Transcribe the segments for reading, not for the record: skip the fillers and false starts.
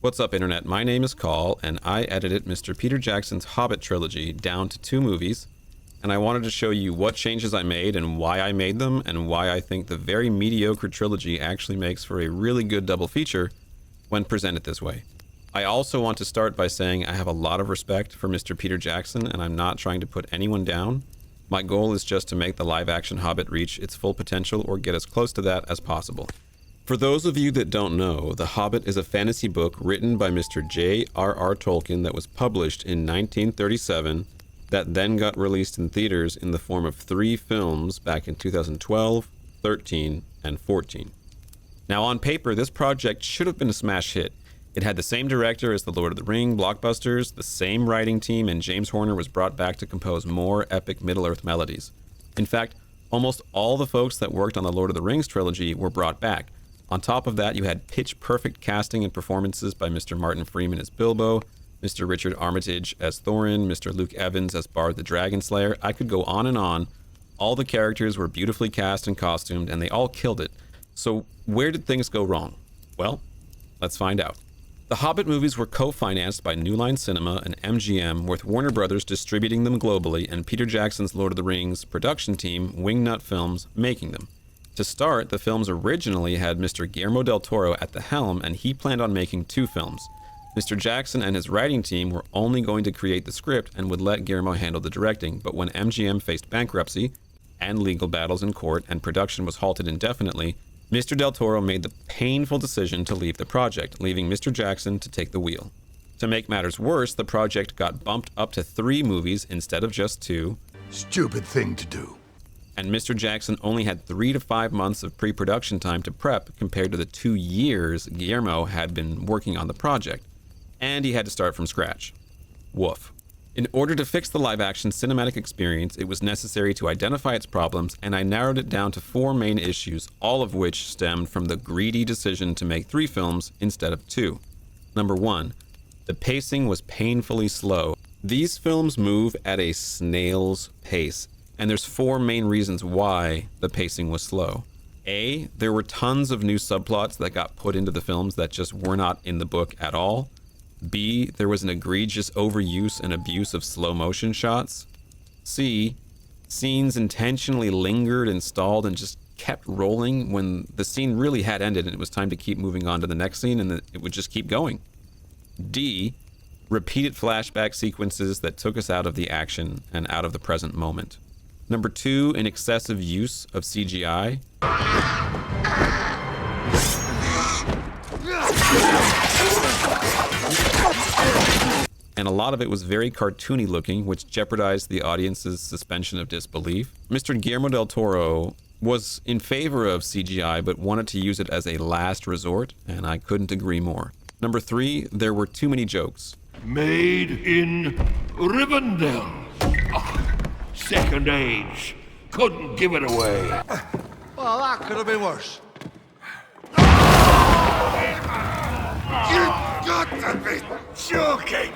What's up, Internet? My name is Call, and I edited Mr. Peter Jackson's Hobbit trilogy down to 2 movies, and I wanted to show you what changes I made and why I made them, and why I think the very mediocre trilogy actually makes for a really good double feature when presented this way. I also want to start by saying I have a lot of respect for Mr. Peter Jackson, and I'm not trying to put anyone down. My goal is just to make the live-action Hobbit reach its full potential or get as close to that as possible. For those of you that don't know, The Hobbit is a fantasy book written by Mr. J.R.R. Tolkien that was published in 1937, that then got released in theaters in the form of 3 films back in 2012, 13, and 14. Now on paper, this project should have been a smash hit. It had the same director as the Lord of the Ring blockbusters, the same writing team, and James Horner was brought back to compose more epic Middle-earth melodies. In fact, almost all the folks that worked on the Lord of the Rings trilogy were brought back. On top of that, you had pitch-perfect casting and performances by Mr. Martin Freeman as Bilbo, Mr. Richard Armitage as Thorin, Mr. Luke Evans as Bard the Dragon Slayer. I could go on and on. All the characters were beautifully cast and costumed, and they all killed it. So where did things go wrong? Well, let's find out. The Hobbit movies were co-financed by New Line Cinema and MGM, with Warner Brothers distributing them globally and Peter Jackson's Lord of the Rings production team, Wingnut Films, making them. To start, the films originally had Mr. Guillermo del Toro at the helm, and he planned on making 2 films. Mr. Jackson and his writing team were only going to create the script and would let Guillermo handle the directing, but when MGM faced bankruptcy and legal battles in court and production was halted indefinitely, Mr. del Toro made the painful decision to leave the project, leaving Mr. Jackson to take the wheel. To make matters worse, the project got bumped up to 3 movies instead of just 2. Stupid thing to do. And Mr. Jackson only had 3 to 5 months of pre-production time to prep compared to the 2 years Guillermo had been working on the project. And he had to start from scratch. Woof. In order to fix the live-action cinematic experience, it was necessary to identify its problems, and I narrowed it down to 4 main issues, all of which stemmed from the greedy decision to make 3 films instead of 2. Number 1, the pacing was painfully slow. These films move at a snail's pace, and there's 4 main reasons why the pacing was slow. A, there were tons of new subplots that got put into the films that just were not in the book at all. B, there was an egregious overuse and abuse of slow motion shots. C, scenes intentionally lingered and stalled and just kept rolling when the scene really had ended and it was time to keep moving on to the next scene, and it would just keep going. D, repeated flashback sequences that took us out of the action and out of the present moment. Number 2, an excessive use of CGI. And a lot of it was very cartoony looking, which jeopardized the audience's suspension of disbelief. Mr. Guillermo del Toro was in favor of CGI, but wanted to use it as a last resort, and I couldn't agree more. Number 3, there were too many jokes. Made in Rivendell. Oh, second age. Couldn't give it away. Well, that could have been worse. You got to be joking!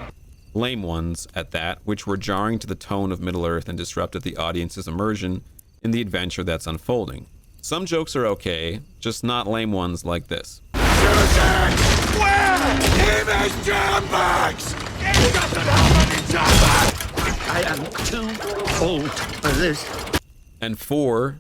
Lame ones at that, which were jarring to the tone of Middle-earth and disrupted the audience's immersion in the adventure that's unfolding. Some jokes are okay, just not lame ones like this. Susan! Where? In his jam bags! He doesn't have any jam bags! I am too old for this. And 4,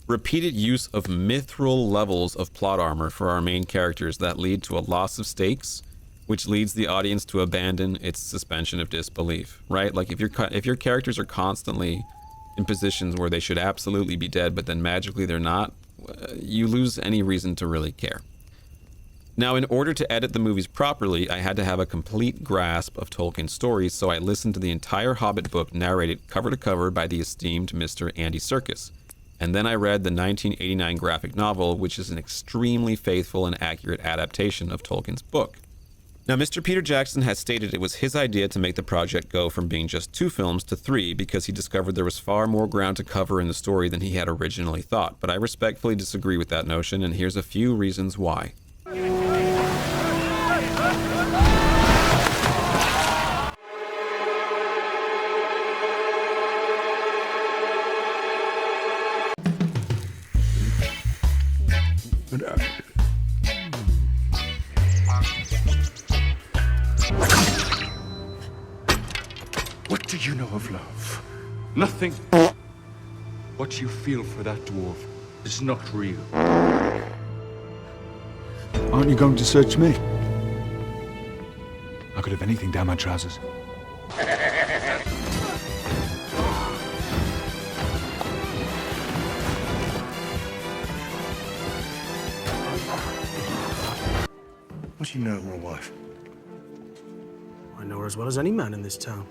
repeated use of mithril levels of plot armor for our main characters that lead to a loss of stakes, which leads the audience to abandon its suspension of disbelief, right? Like if your characters are constantly in positions where they should absolutely be dead, but then magically they're not, you lose any reason to really care. Now, in order to edit the movies properly, I had to have a complete grasp of Tolkien's stories, so I listened to the entire Hobbit book narrated cover to cover by the esteemed Mr. Andy Serkis. And then I read the 1989 graphic novel, which is an extremely faithful and accurate adaptation of Tolkien's book. Now, Mr. Peter Jackson has stated it was his idea to make the project go from being just 2 films to 3 because he discovered there was far more ground to cover in the story than he had originally thought. But I respectfully disagree with that notion, and here's a few reasons why. do you know of love? Nothing. What you feel for that dwarf is not real. Aren't you going to search me? I could have anything down my trousers. What do you know of my wife? I know her as well as any man in this town.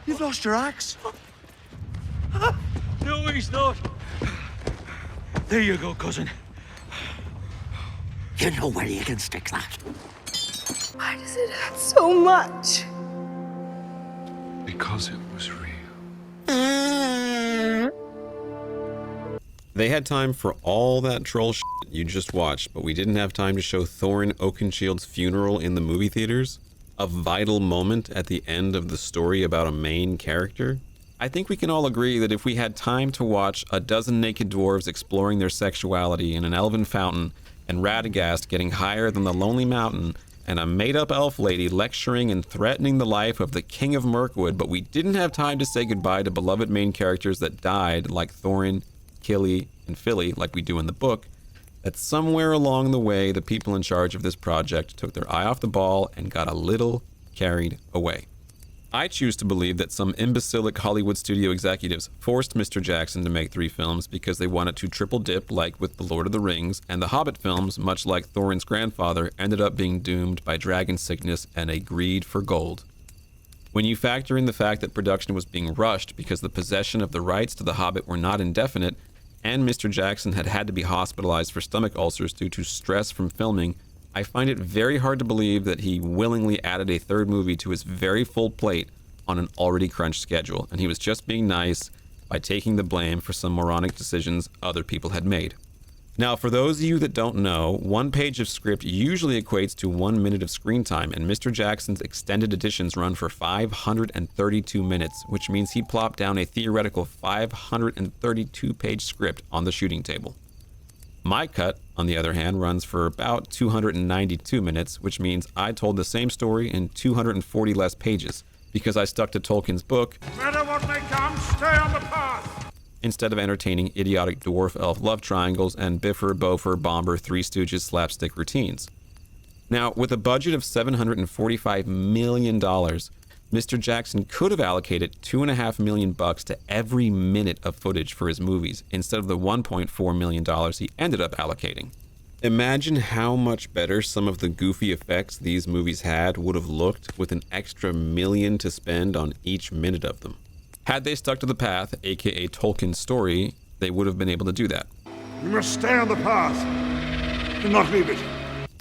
You've lost your axe. No, he's not. There you go, cousin. You know where you can stick that. Why does it hurt so much? Because it was real. They had time for all that troll shit you just watched, but we didn't have time to show Thorin Oakenshield's funeral in the movie theaters. A vital moment at the end of the story about a main character. I think we can all agree that if we had time to watch a dozen naked dwarves exploring their sexuality in an elven fountain, and Radagast getting higher than the Lonely Mountain, and a made-up elf lady lecturing and threatening the life of the King of Mirkwood, but we didn't have time to say goodbye to beloved main characters that died, like Thorin, Killy, and Philly, like we do in the book, that somewhere along the way, the people in charge of this project took their eye off the ball and got a little carried away. I choose to believe that some imbecilic Hollywood studio executives forced Mr. Jackson to make 3 films because they wanted to triple dip, like with The Lord of the Rings, and the Hobbit films, much like Thorin's grandfather, ended up being doomed by dragon sickness and a greed for gold. When you factor in the fact that production was being rushed because the possession of the rights to The Hobbit were not indefinite, and Mr. Jackson had to be hospitalized for stomach ulcers due to stress from filming, I find it very hard to believe that he willingly added a 3rd movie to his very full plate on an already crunched schedule, and he was just being nice by taking the blame for some moronic decisions other people had made. Now, for those of you that don't know, 1 page of script usually equates to 1 minute of screen time, and Mr. Jackson's extended editions run for 532 minutes, which means he plopped down a theoretical 532-page script on the shooting table. My cut, on the other hand, runs for about 292 minutes, which means I told the same story in 240 less pages, because I stuck to Tolkien's book, No matter what may come, stay on the path. instead of entertaining idiotic dwarf-elf love triangles and Biffer, Bofer, Bomber, Three Stooges slapstick routines. Now, with a budget of $745 million, Mr. Jackson could have allocated $2.5 million to every minute of footage for his movies, instead of the $1.4 million he ended up allocating. Imagine how much better some of the goofy effects these movies had would have looked with an extra $1 million to spend on each minute of them. Had they stuck to the path, aka Tolkien's story, they would have been able to do that. You must stay on the path. Do not leave it.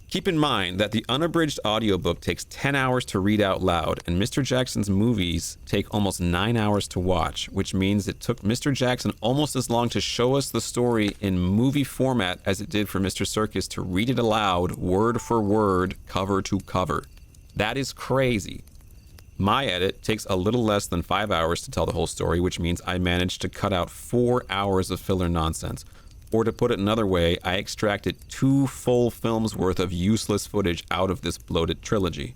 Keep in mind that the unabridged audiobook takes 10 hours to read out loud, and Mr. Jackson's movies take almost 9 hours to watch, which means it took Mr. Jackson almost as long to show us the story in movie format as it did for Mr. Serkis to read it aloud, word for word, cover to cover. That is crazy. My edit takes a little less than 5 hours to tell the whole story, which means I managed to cut out 4 hours of filler nonsense. Or to put it another way, I extracted 2 full films worth of useless footage out of this bloated trilogy.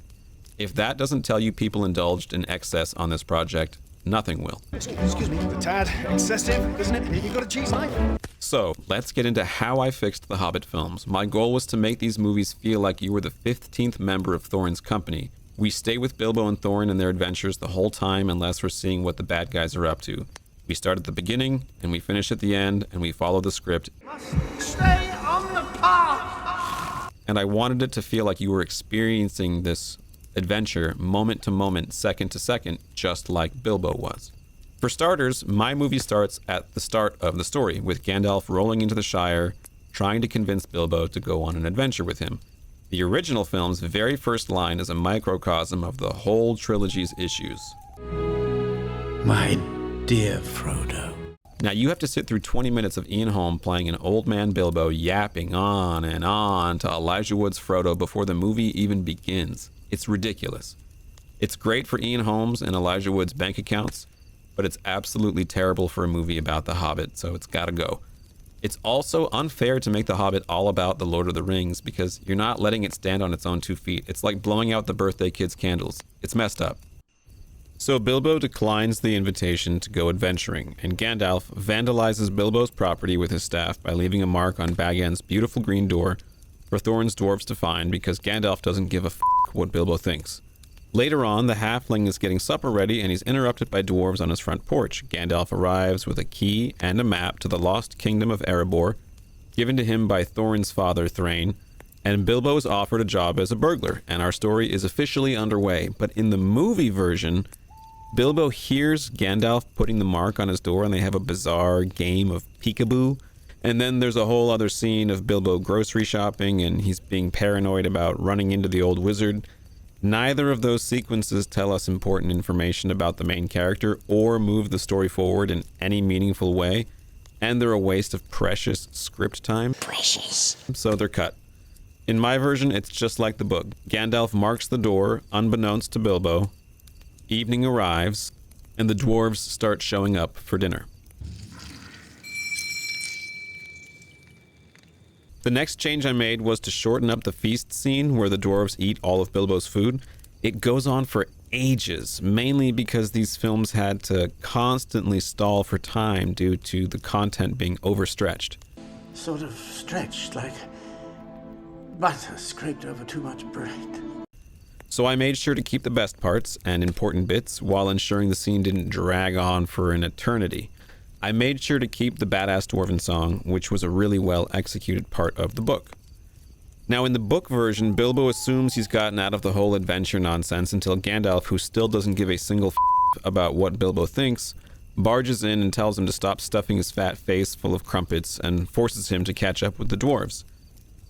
If that doesn't tell you people indulged in excess on this project, nothing will. Excuse me, a tad excessive, isn't it? You got a cheese knife? So, let's get into how I fixed the Hobbit films. My goal was to make these movies feel like you were the 15th member of Thorin's company. We stay with Bilbo and Thorin and their adventures the whole time unless we're seeing what the bad guys are up to. We start at the beginning, and we finish at the end, and we follow the script. Stay on the path. And I wanted it to feel like you were experiencing this adventure moment to moment, second to second, just like Bilbo was. For starters, my movie starts at the start of the story, with Gandalf rolling into the Shire, trying to convince Bilbo to go on an adventure with him. The original film's very first line is a microcosm of the whole trilogy's issues. My dear Frodo. Now, you have to sit through 20 minutes of Ian Holm playing an old man Bilbo yapping on and on to Elijah Wood's Frodo before the movie even begins. It's ridiculous. It's great for Ian Holmes and Elijah Wood's bank accounts, but it's absolutely terrible for a movie about The Hobbit, so it's gotta go. It's also unfair to make The Hobbit all about The Lord of the Rings because you're not letting it stand on its own 2 feet. It's like blowing out the birthday kid's candles. It's messed up. So Bilbo declines the invitation to go adventuring, and Gandalf vandalizes Bilbo's property with his staff by leaving a mark on Bag End's beautiful green door for Thorin's dwarves to find because Gandalf doesn't give a f*** what Bilbo thinks. Later on, the halfling is getting supper ready and he's interrupted by dwarves on his front porch. Gandalf arrives with a key and a map to the lost kingdom of Erebor, given to him by Thorin's father, Thrain, and Bilbo is offered a job as a burglar, and our story is officially underway. But in the movie version, Bilbo hears Gandalf putting the mark on his door and they have a bizarre game of peekaboo. And then there's a whole other scene of Bilbo grocery shopping and he's being paranoid about running into the old wizard. Neither of those sequences tell us important information about the main character or move the story forward in any meaningful way, and they're a waste of precious script time. Precious. So they're cut. In my version, it's just like the book. Gandalf marks the door, unbeknownst to Bilbo. Evening arrives, and the dwarves start showing up for dinner. The next change I made was to shorten up the feast scene where the dwarves eat all of Bilbo's food. It goes on for ages, mainly because these films had to constantly stall for time due to the content being overstretched. Sort of stretched, like butter scraped over too much bread. So I made sure to keep the best parts and important bits while ensuring the scene didn't drag on for an eternity. I made sure to keep the badass dwarven song, which was a really well executed part of the book. Now in the book version, Bilbo assumes he's gotten out of the whole adventure nonsense until Gandalf, who still doesn't give a single about what Bilbo thinks, barges in and tells him to stop stuffing his fat face full of crumpets and forces him to catch up with the dwarves.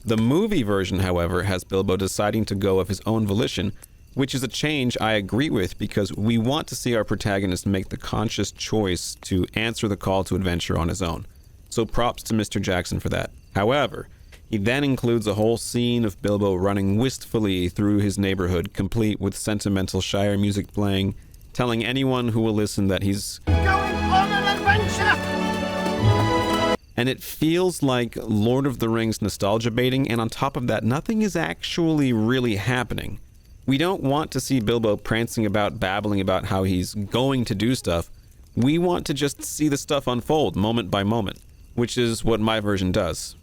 The movie version, however, has Bilbo deciding to go of his own volition, which is a change I agree with because we want to see our protagonist make the conscious choice to answer the call to adventure on his own. So props to Mr. Jackson for that. However, he then includes a whole scene of Bilbo running wistfully through his neighborhood, complete with sentimental Shire music playing, telling anyone who will listen that he's Going on an adventure! And it feels like Lord of the Rings nostalgia baiting, and on top of that, nothing is actually really happening. We don't want to see Bilbo prancing about, babbling about how he's going to do stuff. We want to just see the stuff unfold moment by moment, which is what my version does.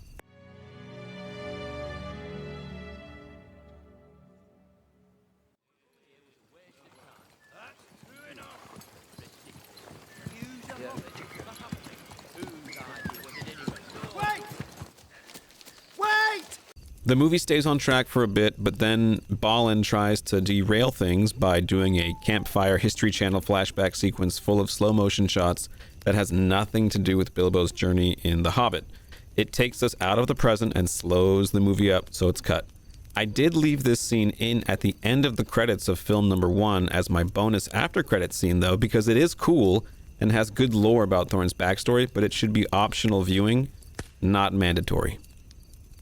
The movie stays on track for a bit, but then Balin tries to derail things by doing a campfire History Channel flashback sequence full of slow motion shots that has nothing to do with Bilbo's journey in The Hobbit. It takes us out of the present and slows the movie up, so it's cut. I did leave this scene in at the end of the credits of film number 1 as my bonus after credits scene though, because it is cool and has good lore about Thorin's backstory, but it should be optional viewing, not mandatory.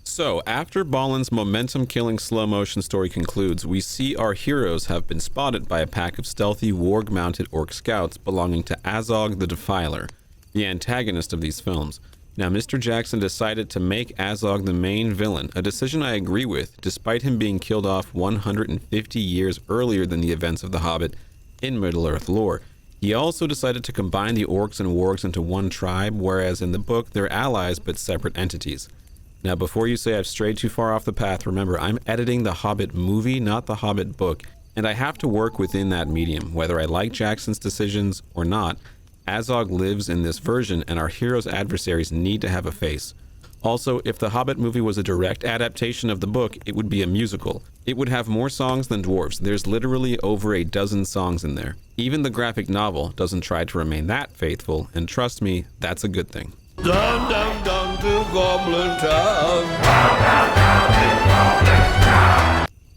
So, after Balin's momentum-killing slow-motion story concludes, we see our heroes have been spotted by a pack of stealthy warg-mounted orc scouts belonging to Azog the Defiler, the antagonist of these films. Now, Mr. Jackson decided to make Azog the main villain, a decision I agree with, despite him being killed off 150 years earlier than the events of The Hobbit in Middle-earth lore. He also decided to combine the orcs and wargs into one tribe, whereas in the book, they're allies but separate entities. Now, before you say I've strayed too far off the path, remember, I'm editing the Hobbit movie, not the Hobbit book, and I have to work within that medium. Whether I like Jackson's decisions or not, Azog lives in this version, and our heroes' adversaries need to have a face. Also, if the Hobbit movie was a direct adaptation of the book, it would be a musical. It would have more songs than dwarves. There's literally over a dozen songs in there. Even the graphic novel doesn't try to remain that faithful, and trust me, that's a good thing. Down, down, down to Goblin Town.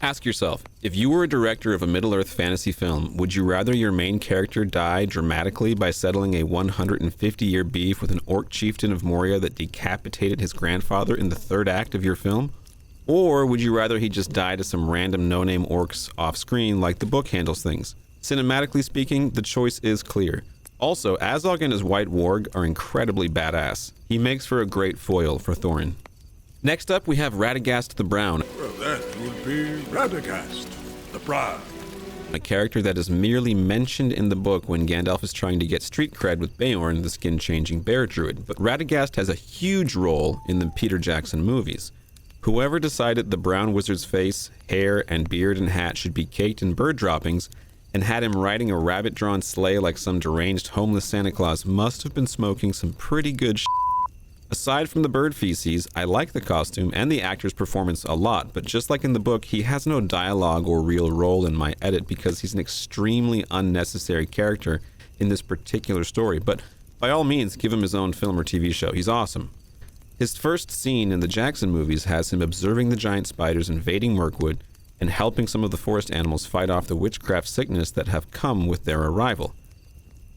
Ask yourself, if you were a director of a Middle-earth fantasy film, would you rather your main character die dramatically by settling a 150-year beef with an orc chieftain of Moria that decapitated his grandfather in the third act of your film? Or would you rather he just die to some random no-name orcs off-screen like the book handles things? Cinematically speaking, the choice is clear. Also, Azog and his white warg are incredibly badass. He makes for a great foil for Thorin. Next up, we have Radagast the Brown, Well, that would be Radagast, the Brown. a character that is merely mentioned in the book when Gandalf is trying to get street cred with Beorn, the skin-changing bear druid, but Radagast has a huge role in the Peter Jackson movies. Whoever decided the brown wizard's face, hair, and beard and hat should be caked in bird droppings and had him riding a rabbit-drawn sleigh like some deranged homeless Santa Claus must have been smoking some pretty good shit. Aside from the bird feces, I like the costume and the actor's performance a lot, but just like in the book, he has no dialogue or real role in my edit because he's an extremely unnecessary character in this particular story, but by all means, give him his own film or TV show. He's awesome. His first scene in the Jackson movies has him observing the giant spiders invading Mirkwood and helping some of the forest animals fight off the witchcraft sickness that have come with their arrival.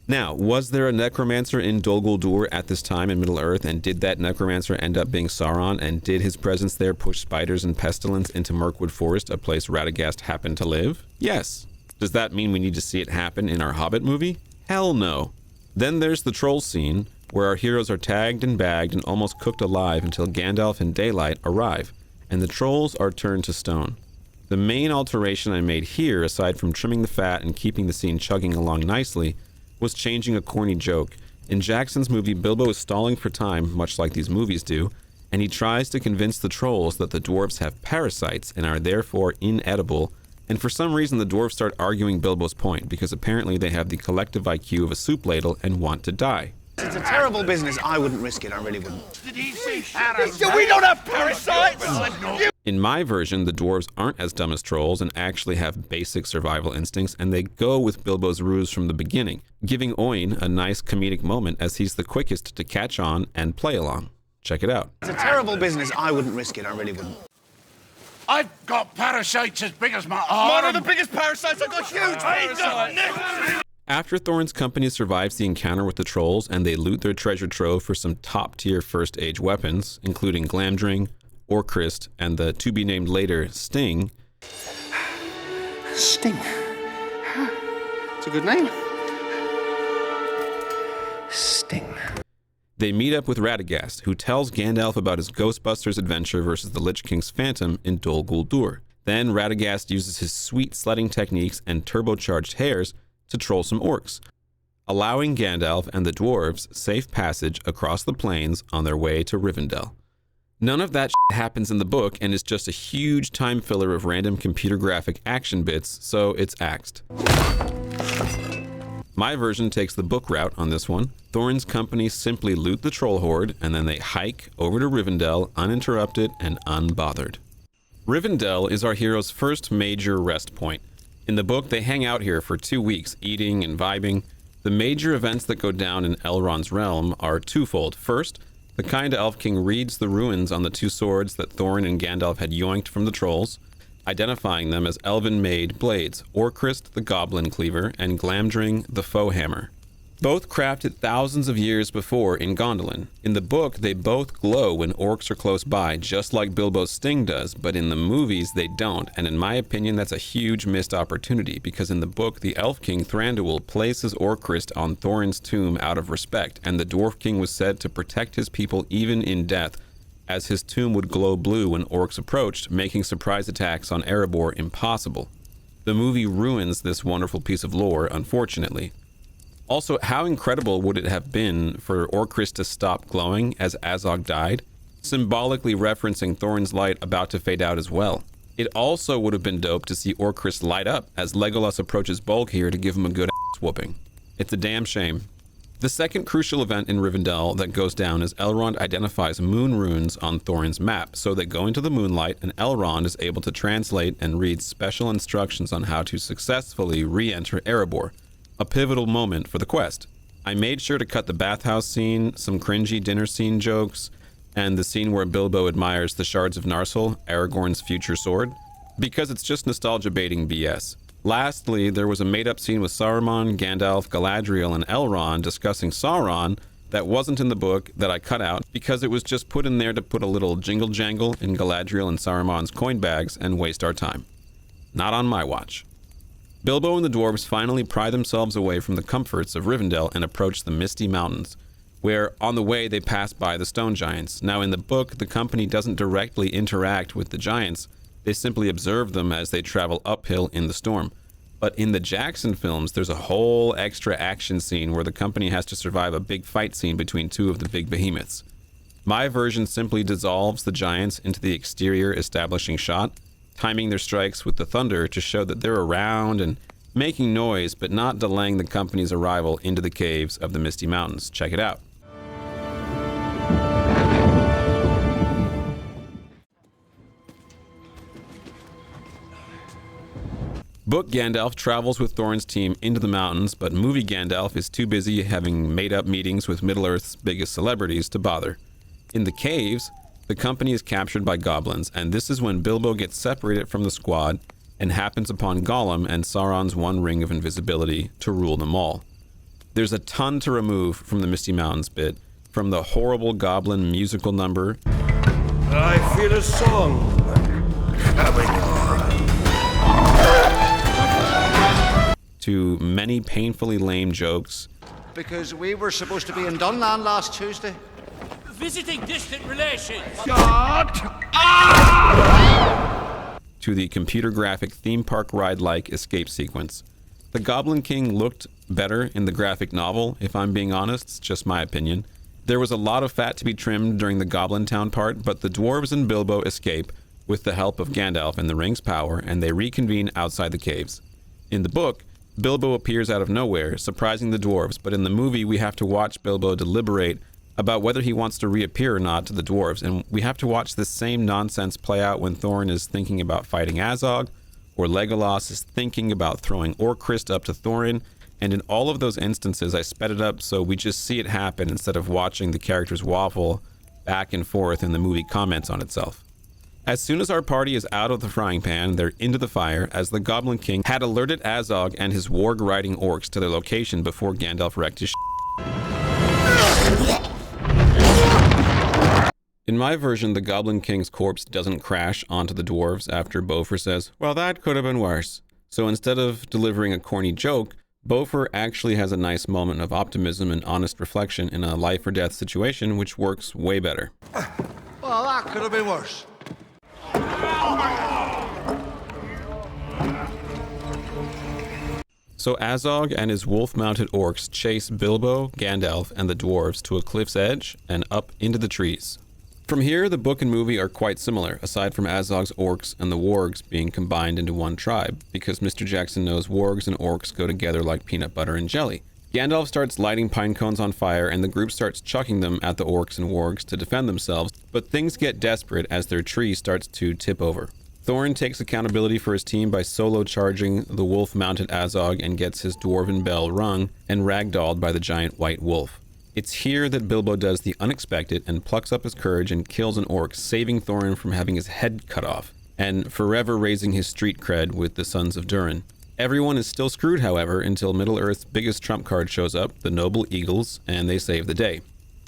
Now, was there a necromancer in Dol Guldur at this time in Middle-earth, and did that necromancer end up being Sauron, and did his presence there push spiders and pestilence into Mirkwood Forest, a place Radagast happened to live? Yes. Does that mean we need to see it happen in our Hobbit movie? Hell no. Then there's the troll scene, where our heroes are tagged and bagged and almost cooked alive until Gandalf and Daylight arrive, and the trolls are turned to stone. The main alteration I made here, aside from trimming the fat and keeping the scene chugging along nicely, was changing a corny joke. In Jackson's movie, Bilbo is stalling for time, much like these movies do, and he tries to convince the trolls that the dwarves have parasites and are therefore inedible, and for some reason the dwarves start arguing Bilbo's point, because apparently they have the collective IQ of a soup ladle and want to die. It's a terrible business. I wouldn't risk it. I really wouldn't. Did he say parasites? We don't have parasites! In my version, the dwarves aren't as dumb as trolls and actually have basic survival instincts, and they go with Bilbo's ruse from the beginning, giving Oin a nice comedic moment as he's the quickest to catch on and play along. Check it out. It's a terrible business. I wouldn't risk it. I really wouldn't. I've got parasites as big as my arm. Mine are the biggest parasites. I've got huge parasites. After Thorin's company survives the encounter with the trolls and they loot their treasure trove for some top-tier First-Age weapons, including Glamdring, Orcrist, and the to-be-named later Sting. Sting. It's a good name. Sting. They meet up with Radagast, who tells Gandalf about his Ghostbusters adventure versus the Lich King's Phantom in Dol Guldur. Then Radagast uses his sweet sledding techniques and turbocharged hairs to troll some orcs, allowing Gandalf and the dwarves safe passage across the plains on their way to Rivendell. None of that happens in the book and is just a huge time filler of random computer graphic action bits, so it's axed. My version takes the book route on this one. Thorin's company simply loot the troll horde, and then they hike over to Rivendell uninterrupted and unbothered. Rivendell is our hero's first major rest point. In the book, they hang out here for 2 weeks, eating and vibing. The major events that go down in Elrond's realm are twofold. First, the kind Elf King reads the ruins on the two swords that Thorin and Gandalf had yoinked from the trolls, identifying them as elven-made blades, Orcrist the Goblin Cleaver and Glamdring the Foe Hammer. Both crafted thousands of years before in Gondolin. In the book, they both glow when orcs are close by, just like Bilbo's Sting does, but in the movies they don't, and in my opinion that's a huge missed opportunity, because in the book the Elf King Thranduil places Orcrist on Thorin's tomb out of respect, and the Dwarf King was said to protect his people even in death, as his tomb would glow blue when orcs approached, making surprise attacks on Erebor impossible. The movie ruins this wonderful piece of lore, unfortunately. Also, how incredible would it have been for Orcrist to stop glowing as Azog died, symbolically referencing Thorin's light about to fade out as well. It also would have been dope to see Orcrist light up as Legolas approaches Bolg here to give him a good ass whooping. It's a damn shame. The second crucial event in Rivendell that goes down is Elrond identifies moon runes on Thorin's map, so they go into the moonlight and Elrond is able to translate and read special instructions on how to successfully re-enter Erebor. A pivotal moment for the quest. I made sure to cut the bathhouse scene, some cringy dinner scene jokes, and the scene where Bilbo admires the shards of Narsil, Aragorn's future sword, because it's just nostalgia baiting BS. Lastly, there was a made-up scene with Saruman, Gandalf, Galadriel, and Elrond discussing Sauron that wasn't in the book that I cut out because it was just put in there to put a little jingle jangle in Galadriel and Saruman's coin bags and waste our time. Not on my watch. Bilbo and the dwarves finally pry themselves away from the comforts of Rivendell and approach the Misty Mountains, where on the way they pass by the stone giants. Now in the book, the company doesn't directly interact with the giants, they simply observe them as they travel uphill in the storm. But in the Jackson films, there's a whole extra action scene where the company has to survive a big fight scene between two of the big behemoths. My version simply dissolves the giants into the exterior establishing shot, timing their strikes with the thunder to show that they're around and making noise, but not delaying the company's arrival into the caves of the Misty Mountains. Check it out. Book Gandalf travels with Thorin's team into the mountains, but movie Gandalf is too busy having made-up meetings with Middle-earth's biggest celebrities to bother. In the caves, the company is captured by goblins, and this is when Bilbo gets separated from the squad and happens upon Gollum and Sauron's one ring of invisibility to rule them all. There's a ton to remove from the Misty Mountains bit, from the horrible goblin musical number I feel a song coming on. to many painfully lame jokes, Because we were supposed to be in Dunland last Tuesday. Visiting distant relations. to the computer graphic theme park ride-like escape sequence. The Goblin King looked better in the graphic novel, if I'm being honest. It's just my opinion. There was a lot of fat to be trimmed during the Goblin Town part, but the dwarves and Bilbo escape with the help of Gandalf and the ring's power, and they reconvene outside the caves. In the book, Bilbo appears out of nowhere, surprising the dwarves, but in the movie we have to watch Bilbo deliberate about whether he wants to reappear or not to the dwarves, and we have to watch this same nonsense play out when Thorin is thinking about fighting Azog, or Legolas is thinking about throwing Orcrist up to Thorin, and in all of those instances I sped it up so we just see it happen instead of watching the characters waffle back and forth and the movie comments on itself. As soon as our party is out of the frying pan, they're into the fire, as the Goblin King had alerted Azog and his Warg riding orcs to their location before Gandalf wrecked his In my version, the Goblin King's corpse doesn't crash onto the dwarves after Beaufort says, "Well, that could have been worse." So instead of delivering a corny joke, Beaufort actually has a nice moment of optimism and honest reflection in a life or death situation, which works way better. Well, that could have been worse. So Azog and his wolf-mounted orcs chase Bilbo, Gandalf, and the dwarves to a cliff's edge and up into the trees. From here, the book and movie are quite similar, aside from Azog's orcs and the wargs being combined into one tribe, because Mr. Jackson knows wargs and orcs go together like peanut butter and jelly. Gandalf starts lighting pine cones on fire, and the group starts chucking them at the orcs and wargs to defend themselves, but things get desperate as their tree starts to tip over. Thorin takes accountability for his team by solo charging the wolf-mounted Azog and gets his dwarven bell rung and ragdolled by the giant white wolf. It's here that Bilbo does the unexpected and plucks up his courage and kills an orc, saving Thorin from having his head cut off, and forever raising his street cred with the Sons of Durin. Everyone is still screwed, however, until Middle-earth's biggest trump card shows up, the noble eagles, and they save the day.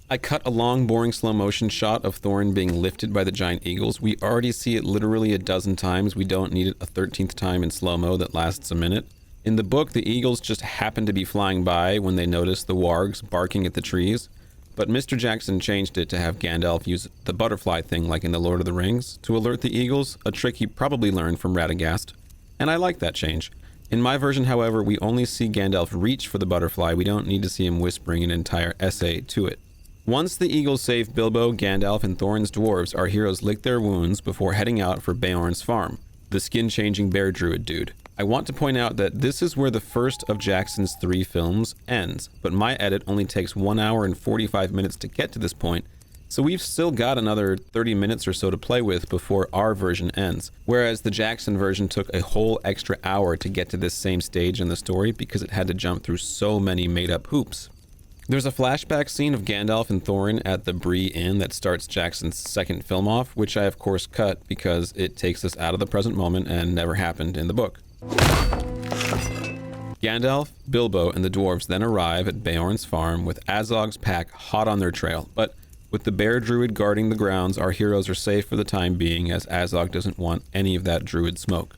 I cut a long, boring slow-motion shot of Thorin being lifted by the giant eagles. We already see it literally a dozen times. We don't need it a 13th time in slow-mo that lasts a minute. In the book, the eagles just happen to be flying by when they notice the wargs barking at the trees, but Mr. Jackson changed it to have Gandalf use the butterfly thing like in The Lord of the Rings to alert the eagles, a trick he probably learned from Radagast, and I like that change. In my version, however, we only see Gandalf reach for the butterfly. We don't need to see him whispering an entire essay to it. Once the eagles save Bilbo, Gandalf, and Thorin's dwarves, our heroes lick their wounds before heading out for Beorn's farm, the skin-changing bear druid dude. I want to point out that this is where the first of Jackson's 3 films ends, but my edit only takes 1 hour and 45 minutes to get to this point, so we've still got another 30 minutes or so to play with before our version ends, whereas the Jackson version took a whole extra hour to get to this same stage in the story because it had to jump through so many made-up hoops. There's a flashback scene of Gandalf and Thorin at the Bree Inn that starts Jackson's second film off, which I of course cut because it takes us out of the present moment and never happened in the book. Gandalf, Bilbo, and the dwarves then arrive at Beorn's farm with Azog's pack hot on their trail, but with the bear druid guarding the grounds, our heroes are safe for the time being as Azog doesn't want any of that druid smoke.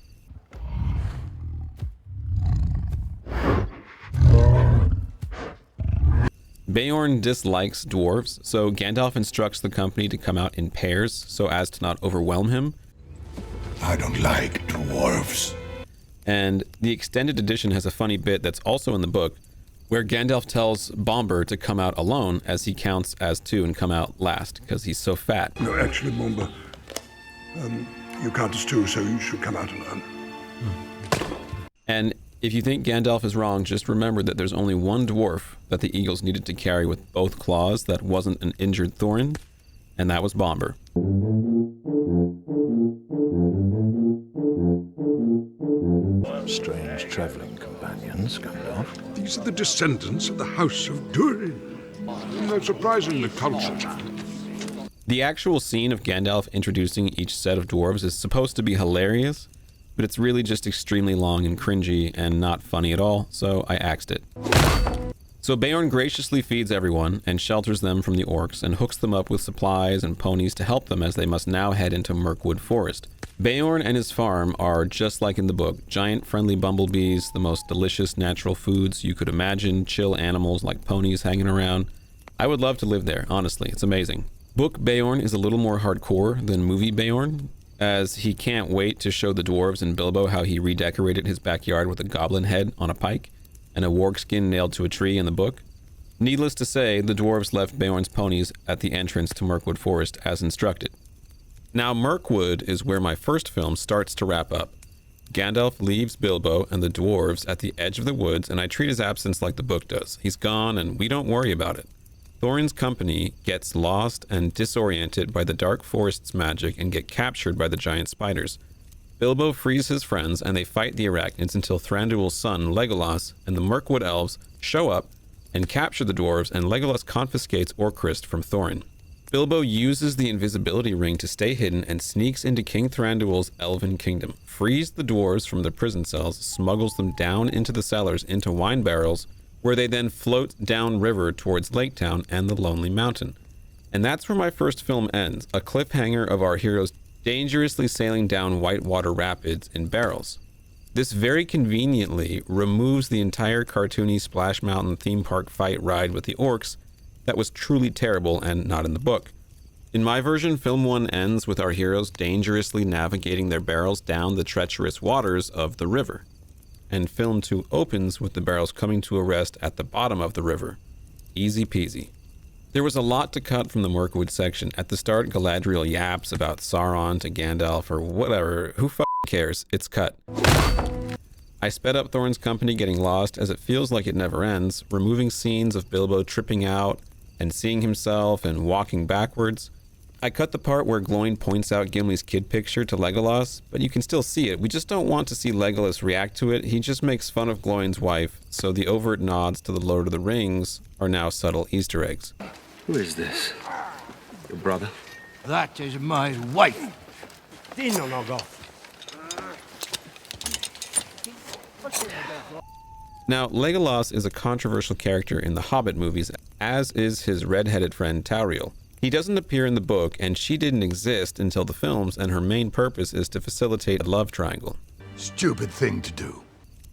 Beorn dislikes dwarves, so Gandalf instructs the company to come out in pairs so as to not overwhelm him. I don't like dwarves. And the extended edition has a funny bit that's also in the book, where Gandalf tells Bomber to come out alone as he counts as two and come out last because he's so fat. No, actually, Bomber, you count as two, so you should come out alone. And if you think Gandalf is wrong, just remember that there's only one dwarf that the Eagles needed to carry with both claws that wasn't an injured Thorin, and that was Bomber. Strange traveling companions, Gandalf. These are the descendants of the House of Durin. They're surprisingly cultured. The actual scene of Gandalf introducing each set of dwarves is supposed to be hilarious, but it's really just extremely long and cringy and not funny at all, so I axed it. So Beorn graciously feeds everyone and shelters them from the orcs and hooks them up with supplies and ponies to help them as they must now head into Mirkwood Forest. Beorn and his farm are just like in the book, giant friendly bumblebees, the most delicious natural foods you could imagine, chill animals like ponies hanging around. I would love to live there, honestly, it's amazing. Book Beorn is a little more hardcore than movie Beorn, as he can't wait to show the dwarves and Bilbo how he redecorated his backyard with a goblin head on a pike and a warg skin nailed to a tree in the book. Needless to say, the dwarves left Beorn's ponies at the entrance to Mirkwood Forest as instructed. Now, Mirkwood is where my first film starts to wrap up. Gandalf leaves Bilbo and the dwarves at the edge of the woods, and I treat his absence like the book does. He's gone, and we don't worry about it. Thorin's company gets lost and disoriented by the dark forest's magic and get captured by the giant spiders. Bilbo frees his friends, and they fight the arachnids until Thranduil's son, Legolas, and the Mirkwood elves show up and capture the dwarves, and Legolas confiscates Orcrist from Thorin. Bilbo uses the invisibility ring to stay hidden and sneaks into King Thranduil's elven kingdom, frees the dwarves from their prison cells, smuggles them down into the cellars into wine barrels, where they then float downriver towards Lake Town and the Lonely Mountain. And that's where my first film ends, a cliffhanger of our heroes dangerously sailing down whitewater rapids in barrels. This very conveniently removes the entire cartoony Splash Mountain theme park fight ride with the orcs that was truly terrible and not in the book. In my version, film 1 ends with our heroes dangerously navigating their barrels down the treacherous waters of the river. And film 2 opens with the barrels coming to a rest at the bottom of the river. Easy peasy. There was a lot to cut from the Mirkwood section. At the start, Galadriel yaps about Sauron to Gandalf or whatever. Who cares? It's cut. I sped up Thorin's company getting lost as it feels like it never ends, removing scenes of Bilbo tripping out and seeing himself and walking backwards. I cut the part where Gloin points out Gimli's kid picture to Legolas, but you can still see it. We just don't want to see Legolas react to it. He just makes fun of Gloin's wife, so the overt nods to the Lord of the Rings are now subtle Easter eggs. Who is this? Your brother? That is my wife. Now, Legolas is a controversial character in the Hobbit movies, as is his red-headed friend Tauriel. He doesn't appear in the book, and she didn't exist until the films, and her main purpose is to facilitate a love triangle. Stupid thing to do.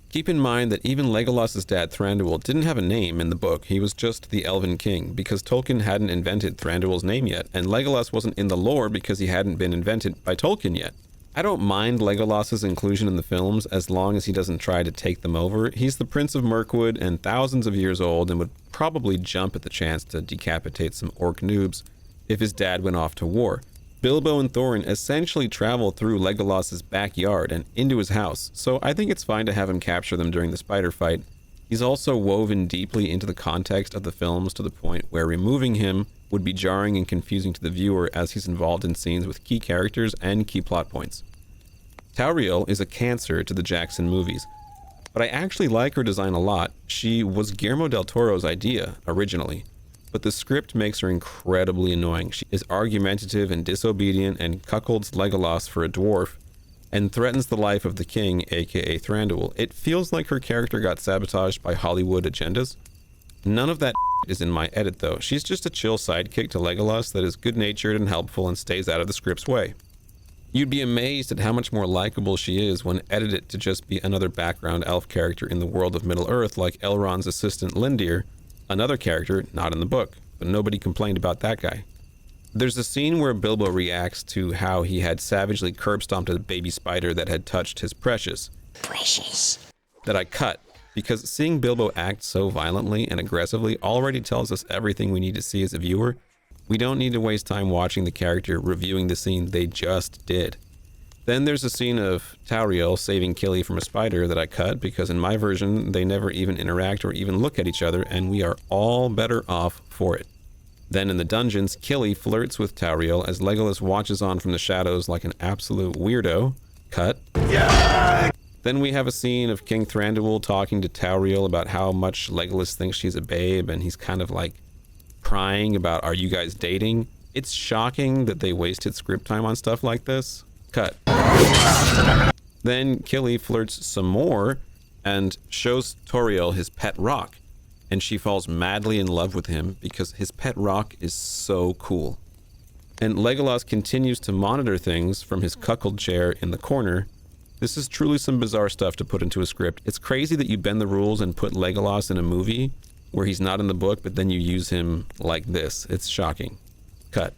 Keep in mind that even Legolas's dad Thranduil didn't have a name in the book. He was just the Elven King, because Tolkien hadn't invented Thranduil's name yet, and Legolas wasn't in the lore because he hadn't been invented by Tolkien yet. I don't mind Legolas's inclusion in the films as long as he doesn't try to take them over. He's the Prince of Mirkwood and thousands of years old and would probably jump at the chance to decapitate some orc noobs if his dad went off to war. Bilbo and Thorin essentially travel through Legolas's backyard and into his house, so I think it's fine to have him capture them during the spider fight. He's also woven deeply into the context of the films to the point where removing him would be jarring and confusing to the viewer as he's involved in scenes with key characters and key plot points. Tauriel is a cancer to the Jackson movies, but I actually like her design a lot. She was Guillermo del Toro's idea originally, but the script makes her incredibly annoying. She is argumentative and disobedient and cuckolds Legolas for a dwarf and threatens the life of the king, aka Thranduil. It feels like her character got sabotaged by Hollywood agendas. None of that is in my edit though. She's just a chill sidekick to Legolas that is good-natured and helpful and stays out of the script's way. You'd be amazed at how much more likable she is when edited to just be another background elf character in the world of Middle-earth like Elrond's assistant Lindir, another character not in the book, but nobody complained about that guy. There's a scene where Bilbo reacts to how he had savagely curb-stomped a baby spider that had touched his precious. That I cut, because seeing Bilbo act so violently and aggressively already tells us everything we need to see as a viewer. We don't need to waste time watching the character reviewing the scene they just did. Then there's a scene of Tauriel saving Killy from a spider that I cut, because in my version they never even interact or even look at each other, and we are all better off for it. Then in the dungeons, Killy flirts with Tauriel as Legolas watches on from the shadows like an absolute weirdo. Cut. Yeah! Then we have a scene of King Thranduil talking to Tauriel about how much Legolas thinks she's a babe, and he's kind of like prying about, are you guys dating? It's shocking that they wasted script time on stuff like this. Cut. Then Killy flirts some more and shows Tauriel his pet rock, and she falls madly in love with him because his pet rock is so cool. And Legolas continues to monitor things from his cuckold chair in the corner. This is truly some bizarre stuff to put into a script. It's crazy that you bend the rules and put Legolas in a movie where he's not in the book, but then you use him like this. It's shocking. Cut.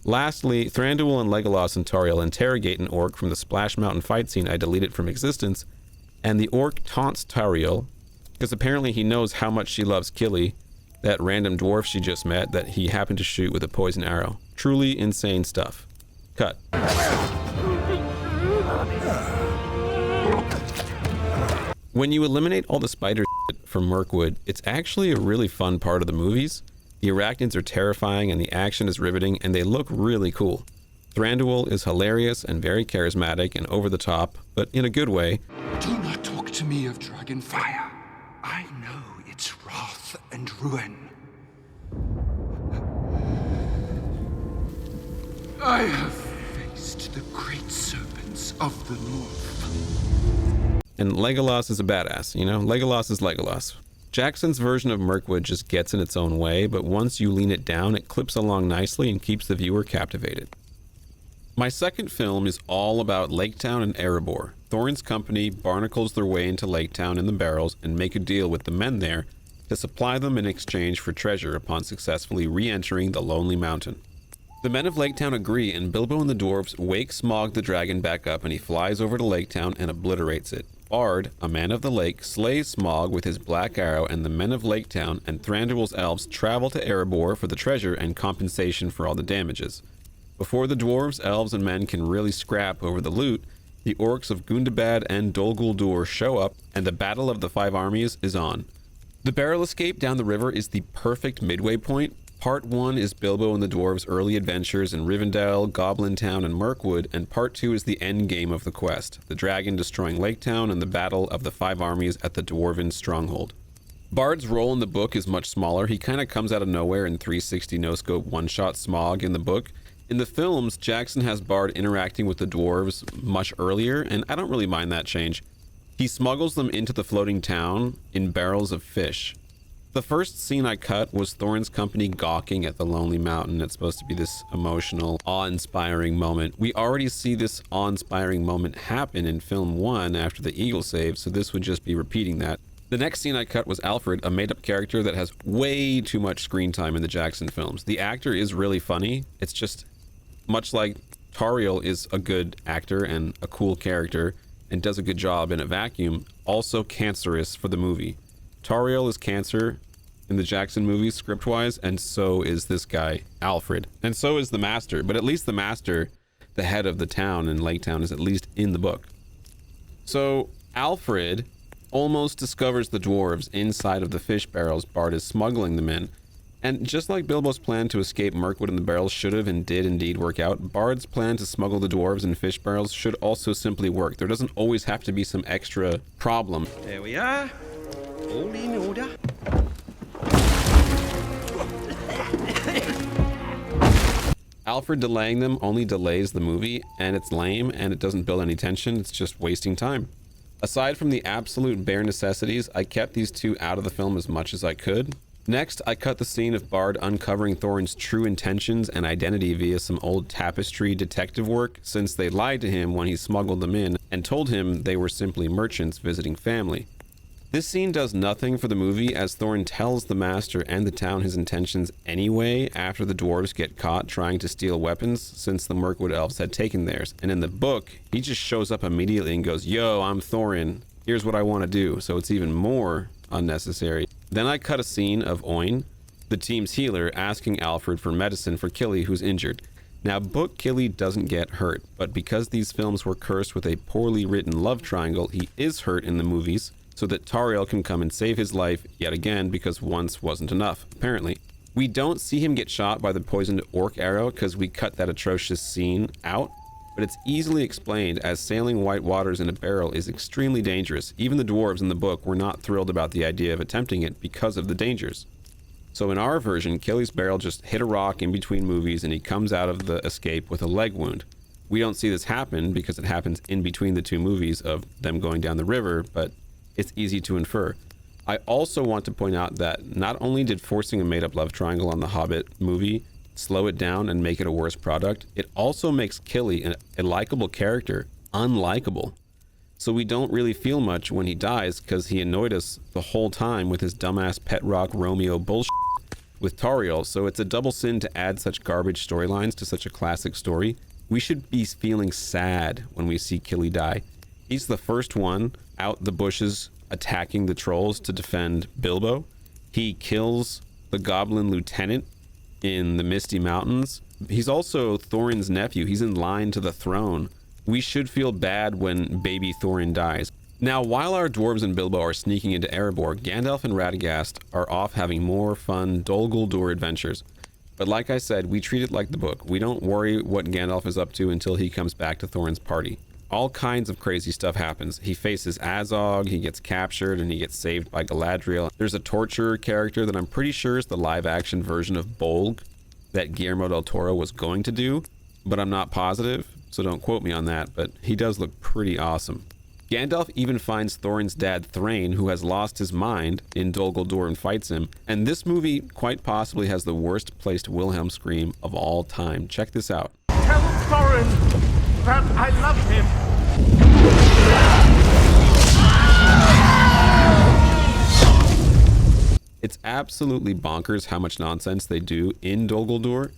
Lastly, Thranduil and Legolas and Tauriel interrogate an orc from the Splash Mountain fight scene I deleted from existence, and the orc taunts Tauriel because apparently he knows how much she loves Killy, that random dwarf she just met that he happened to shoot with a poison arrow. Truly insane stuff. Cut. When you eliminate all the spider shit from Mirkwood, it's actually a really fun part of the movies. The arachnids are terrifying and the action is riveting and they look really cool. Thranduil is hilarious and very charismatic and over the top, but in a good way. Do not talk to me of dragon fire. I know its wrath and ruin. I have faced the great serpents of the north. And Legolas is a badass, you know? Legolas is Legolas. Jackson's version of Mirkwood just gets in its own way, but once you lean it down, it clips along nicely and keeps the viewer captivated. My second film is all about Lake Town and Erebor. Thorin's company barnacles their way into Lake Town in the barrels and make a deal with the men there to supply them in exchange for treasure upon successfully re-entering the Lonely Mountain. The men of Lake Town agree, and Bilbo and the dwarves wake Smaug the dragon back up, and he flies over to Lake Town and obliterates it. Bard, a man of the lake, slays Smaug with his black arrow, and the men of Lake Town and Thranduil's elves travel to Erebor for the treasure and compensation for all the damages. Before the dwarves, elves, and men can really scrap over the loot, the orcs of Gundabad and Dol Guldur show up, and the Battle of the Five Armies is on. The barrel escape down the river is the perfect midway point. Part 1 is Bilbo and the dwarves' early adventures in Rivendell, Goblin Town, and Mirkwood, and Part 2 is the end game of the quest, the dragon destroying Lake Town and the Battle of the Five Armies at the Dwarven Stronghold. Bard's role in the book is much smaller. He kind of comes out of nowhere in 360 no-scope one-shot Smaug in the book. In the films, Jackson has Bard interacting with the dwarves much earlier, and I don't really mind that change. He smuggles them into the floating town in barrels of fish. The first scene I cut was Thorin's company gawking at the Lonely Mountain. It's supposed to be this emotional, awe-inspiring moment. We already see this awe-inspiring moment happen in film 1 after the eagle save, so this would just be repeating that. The next scene I cut was Alfred, a made-up character that has way too much screen time in the Jackson films. The actor is really funny. It's just, much like Tauriel is a good actor and a cool character and does a good job in a vacuum, also cancerous for the movie. Tauriel is cancer in the Jackson movies script-wise, and so is this guy, Alfred. And so is the Master, but at least the Master, the head of the town in Lake Town, is at least in the book. So Alfred almost discovers the dwarves inside of the fish barrels Bard is smuggling them in. And just like Bilbo's plan to escape Mirkwood in the barrels should have and did indeed work out, Bard's plan to smuggle the dwarves in fish barrels should also simply work. There doesn't always have to be some extra problem. There we are. All in order. Alfred delaying them only delays the movie, and it's lame, and it doesn't build any tension. It's just wasting time. Aside from the absolute bare necessities, I kept these two out of the film as much as I could. Next, I cut the scene of Bard uncovering Thorin's true intentions and identity via some old tapestry detective work, since they lied to him when he smuggled them in and told him they were simply merchants visiting family. This scene does nothing for the movie, as Thorin tells the Master and the town his intentions anyway after the dwarves get caught trying to steal weapons, since the Mirkwood elves had taken theirs. And in the book, he just shows up immediately and goes, "Yo, I'm Thorin. Here's what I want to do." So it's even more unnecessary. Then I cut a scene of Oin, the team's healer, asking Alfred for medicine for Killy, who's injured. Now, book Killy doesn't get hurt, but because these films were cursed with a poorly written love triangle, he is hurt in the movies, so that Tauriel can come and save his life yet again, because once wasn't enough, apparently. We don't see him get shot by the poisoned orc arrow because we cut that atrocious scene out, but it's easily explained, as sailing white waters in a barrel is extremely dangerous. Even the dwarves in the book were not thrilled about the idea of attempting it because of the dangers. So in our version, Killy's barrel just hit a rock in between movies and he comes out of the escape with a leg wound. We don't see this happen because it happens in between the two movies of them going down the river, but it's easy to infer. I also want to point out that not only did forcing a made-up love triangle on the Hobbit movie slow it down and make it a worse product, it also makes Killy, a likable character, unlikable. So we don't really feel much when he dies because he annoyed us the whole time with his dumbass pet rock Romeo bullshit with Tauriel. So it's a double sin to add such garbage storylines to such a classic story. We should be feeling sad when we see Killy die. He's the first one out the bushes attacking the trolls to defend Bilbo. He kills the Goblin lieutenant in the Misty Mountains. He's also Thorin's nephew. He's in line to the throne. We should feel bad when baby Thorin dies. Now, while our dwarves and Bilbo are sneaking into Erebor, Gandalf and Radagast are off having more fun Dol Guldur adventures. But like I said, we treat it like the book. We don't worry what Gandalf is up to until he comes back to Thorin's party. All kinds of crazy stuff happens. He faces Azog, he gets captured, and he gets saved by Galadriel. There's a torturer character that I'm pretty sure is the live-action version of Bolg that Guillermo del Toro was going to do, but I'm not positive, so don't quote me on that, but he does look pretty awesome. Gandalf even finds Thorin's dad Thrain, who has lost his mind, in Dol Guldur and fights him, and this movie quite possibly has the worst placed Wilhelm scream of all time. Check this out. Tell Thorin that I love him. It's absolutely bonkers how much nonsense they do in Dol Guldur,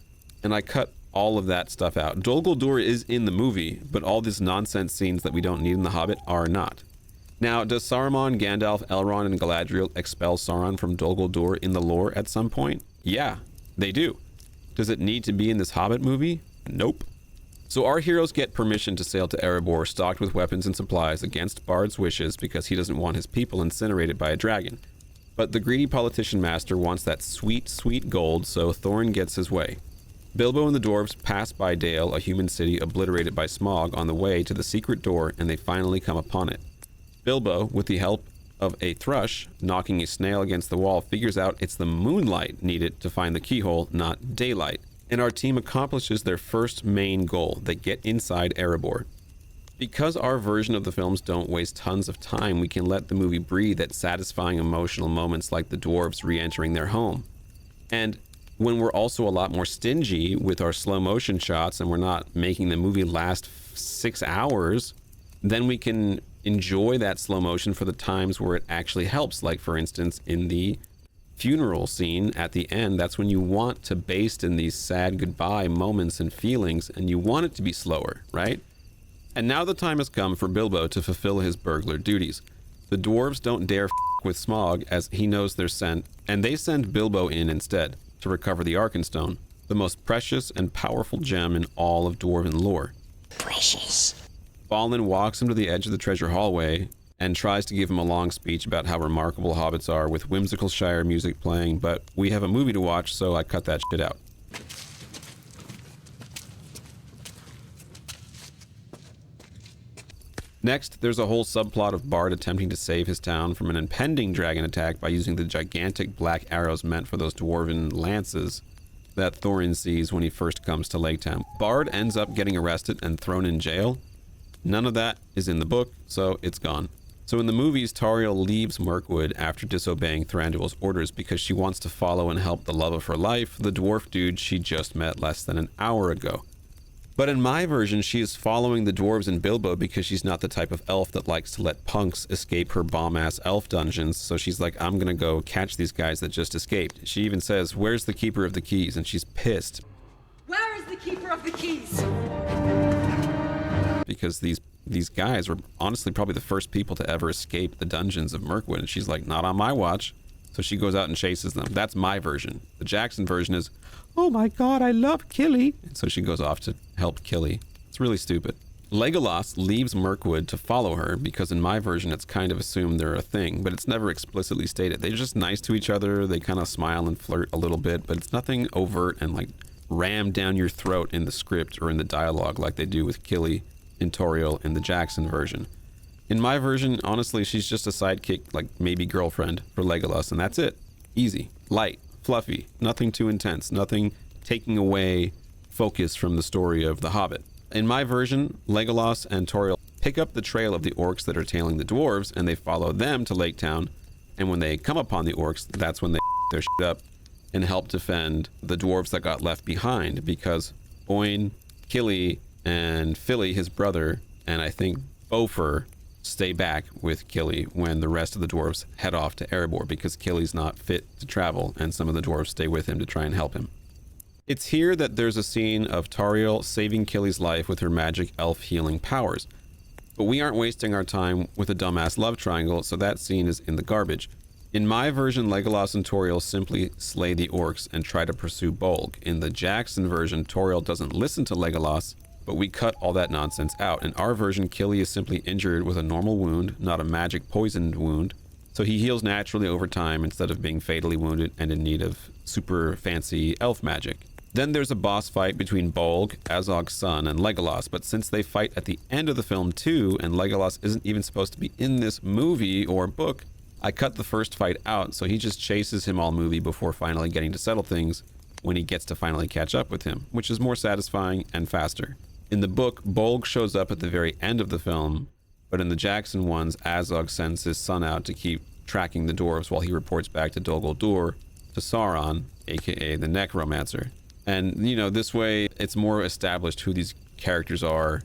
and I cut all of that stuff out. Dol Guldur is in the movie, but all these nonsense scenes that we don't need in The Hobbit are not. Now, does Saruman, Gandalf, Elrond, and Galadriel expel Sauron from Dol Guldur in the lore at some point? Yeah, they do. Does it need to be in this Hobbit movie? Nope. So our heroes get permission to sail to Erebor stocked with weapons and supplies against Bard's wishes because he doesn't want his people incinerated by a dragon. But the greedy politician master wants that sweet, sweet gold, so Thorin gets his way. Bilbo and the dwarves pass by Dale, a human city obliterated by Smaug, on the way to the secret door, and they finally come upon it. Bilbo, with the help of a thrush knocking a snail against the wall, figures out it's the moonlight needed to find the keyhole, not daylight. And our team accomplishes their first main goal. They get inside Erebor. Because our version of the films don't waste tons of time, we can let the movie breathe at satisfying emotional moments like the dwarves re-entering their home. And when we're also a lot more stingy with our slow motion shots and we're not making the movie last 6 hours, then we can enjoy that slow motion for the times where it actually helps. Like, for instance, in the funeral scene at the end, that's when you want to baste in these sad goodbye moments and feelings, and you want it to be slower, right? And now the time has come for Bilbo to fulfill his burglar duties. The dwarves don't dare with Smaug, as he knows they're sent, and they send Bilbo in instead to recover the Arkenstone, the most precious and powerful gem in all of dwarven lore. Precious. Balin walks him to the edge of the treasure hallway and tries to give him a long speech about how remarkable hobbits are with whimsical Shire music playing, but we have a movie to watch, so I cut that shit out. Next, there's a whole subplot of Bard attempting to save his town from an impending dragon attack by using the gigantic black arrows meant for those dwarven lances that Thorin sees when he first comes to Lake Town. Bard ends up getting arrested and thrown in jail. None of that is in the book, so it's gone. So in the movies, Tauriel leaves Mirkwood after disobeying Thranduil's orders because she wants to follow and help the love of her life, the dwarf dude she just met less than an hour ago. But in my version, she is following the dwarves and Bilbo because she's not the type of elf that likes to let punks escape her bomb-ass elf dungeons. So she's like, I'm gonna go catch these guys that just escaped. She even says, where's the keeper of the keys? And she's pissed. Where is the keeper of the keys? Because these guys were honestly probably the first people to ever escape the dungeons of Mirkwood. And she's like, not on my watch. So she goes out and chases them. That's my version. The Jackson version is, oh my god, I love Killy. And so she goes off to help Killy. It's really stupid. Legolas leaves Mirkwood to follow her because in my version it's kind of assumed they're a thing, but it's never explicitly stated. They're just nice to each other. They kind of smile and flirt a little bit, but it's nothing overt and like rammed down your throat in the script or in the dialogue like they do with Killy in Tauriel in the Jackson version. In my version, honestly, she's just a sidekick, like maybe girlfriend for Legolas, and that's it. Easy, light, fluffy, nothing too intense, nothing taking away focus from the story of The Hobbit. In my version, Legolas and Tauriel pick up the trail of the orcs that are tailing the dwarves, and they follow them to Lake Town, and when they come upon the orcs, that's when they their shit up and help defend the dwarves that got left behind, because Oin, Killy, and Philly, his brother, and I think Bofur, stay back with Killy when the rest of the dwarves head off to Erebor because Killy's not fit to travel and some of the dwarves stay with him to try and help him. It's here that there's a scene of Tauriel saving Killy's life with her magic elf healing powers. But we aren't wasting our time with a dumbass love triangle, so that scene is in the garbage. In my version, Legolas and Tauriel simply slay the orcs and try to pursue Bolg. In the Jackson version, Tauriel doesn't listen to Legolas, but we cut all that nonsense out. In our version, Killy is simply injured with a normal wound, not a magic poisoned wound, so he heals naturally over time instead of being fatally wounded and in need of super fancy elf magic. Then there's a boss fight between Bolg, Azog's son, and Legolas, but since they fight at the end of the film too, and Legolas isn't even supposed to be in this movie or book, I cut the first fight out, so he just chases him all movie before finally getting to settle things when he gets to finally catch up with him, which is more satisfying and faster. In the book, Bolg shows up at the very end of the film, but in the Jackson ones, Azog sends his son out to keep tracking the dwarves while he reports back to Dol Guldur, to Sauron, aka the Necromancer. And, you know, this way it's more established who these characters are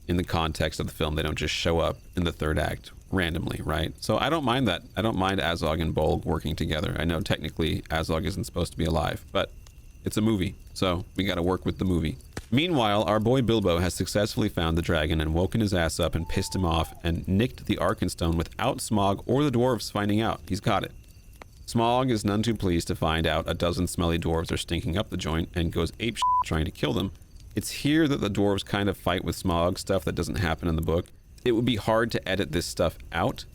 in the context of the film. They don't just show up in the third act randomly, right? So I don't mind that. I don't mind Azog and Bolg working together. I know technically Azog isn't supposed to be alive, but it's a movie, so we gotta work with the movie. Meanwhile, our boy Bilbo has successfully found the dragon and woken his ass up and pissed him off and nicked the Arkenstone without Smaug or the dwarves finding out. He's got it. Smaug is none too pleased to find out a dozen smelly dwarves are stinking up the joint and goes apeshit trying to kill them. It's here that the dwarves kind of fight with Smaug, stuff that doesn't happen in the book. It would be hard to edit this stuff out,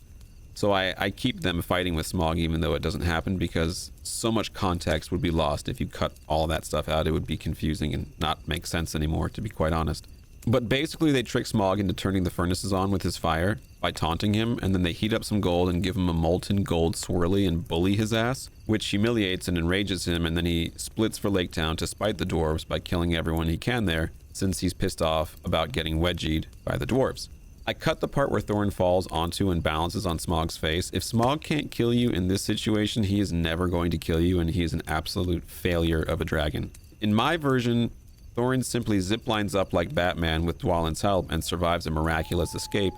so I keep them fighting with Smaug even though it doesn't happen, because so much context would be lost if you cut all that stuff out. It would be confusing and not make sense anymore, to be quite honest. But basically they trick Smaug into turning the furnaces on with his fire by taunting him, and then they heat up some gold and give him a molten gold swirly and bully his ass, which humiliates and enrages him, and then he splits for Lake Town to spite the dwarves by killing everyone he can there, since he's pissed off about getting wedgied by the dwarves. I cut the part where Thorin falls onto and balances on Smaug's face. If Smaug can't kill you in this situation, he is never going to kill you, and he is an absolute failure of a dragon. In my version, Thorin simply ziplines up like Batman with Dwalin's help and survives a miraculous escape,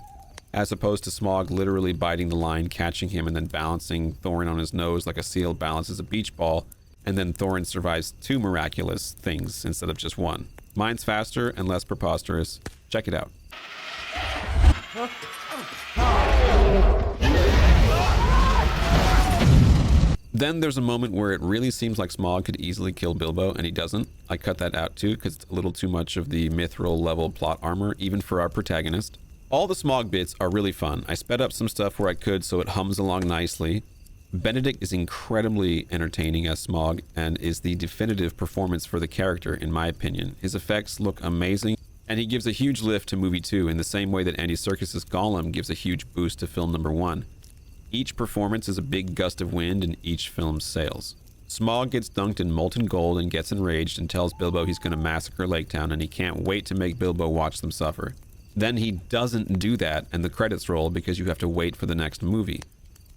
as opposed to Smaug literally biting the line, catching him, and then balancing Thorin on his nose like a seal balances a beach ball, and then Thorin survives 2 miraculous things instead of just 1. Mine's faster and less preposterous. Check it out. Then there's a moment where it really seems like Smaug could easily kill Bilbo, and he doesn't. I cut that out too, because it's a little too much of the mithril level plot armor, even for our protagonist. All the Smaug bits are really fun. I sped up some stuff where I could so it hums along nicely. Benedict is incredibly entertaining as Smaug and is the definitive performance for the character, in my opinion. His effects look amazing, and he gives a huge lift to movie 2 in the same way that Andy Serkis's Gollum gives a huge boost to film number 1. Each performance is a big gust of wind in each film's sails. Smaug gets dunked in molten gold and gets enraged and tells Bilbo he's going to massacre Lake Town, and he can't wait to make Bilbo watch them suffer. Then he doesn't do that, and the credits roll because you have to wait for the next movie.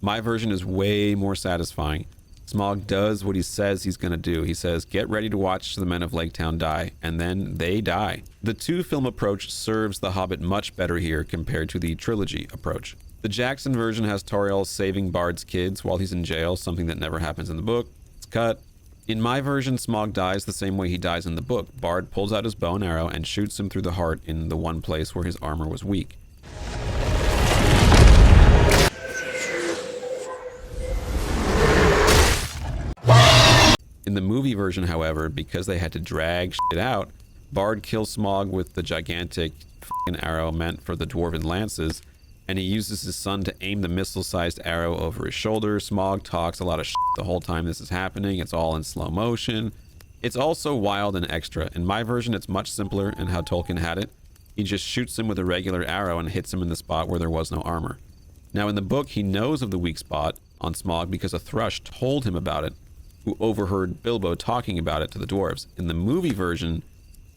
My version is way more satisfying. Smaug does what he says he's going to do. He says, get ready to watch the men of Lake Town die, and then they die. The two-film approach serves The Hobbit much better here compared to the trilogy approach. The Jackson version has Tauriel saving Bard's kids while he's in jail, something that never happens in the book. It's cut. In my version, Smaug dies the same way he dies in the book. Bard pulls out his bow and arrow and shoots him through the heart in the one place where his armor was weak. In the movie version, however, because they had to drag shit out, Bard kills Smaug with the gigantic f***ing arrow meant for the dwarven lances, and he uses his son to aim the missile-sized arrow over his shoulder. Smaug talks a lot of shit the whole time this is happening. It's all in slow motion. It's also wild and extra. In my version, it's much simpler in how Tolkien had it. He just shoots him with a regular arrow and hits him in the spot where there was no armor. Now, in the book, he knows of the weak spot on Smaug because a thrush told him about it, who overheard Bilbo talking about it to the dwarves. In the movie version,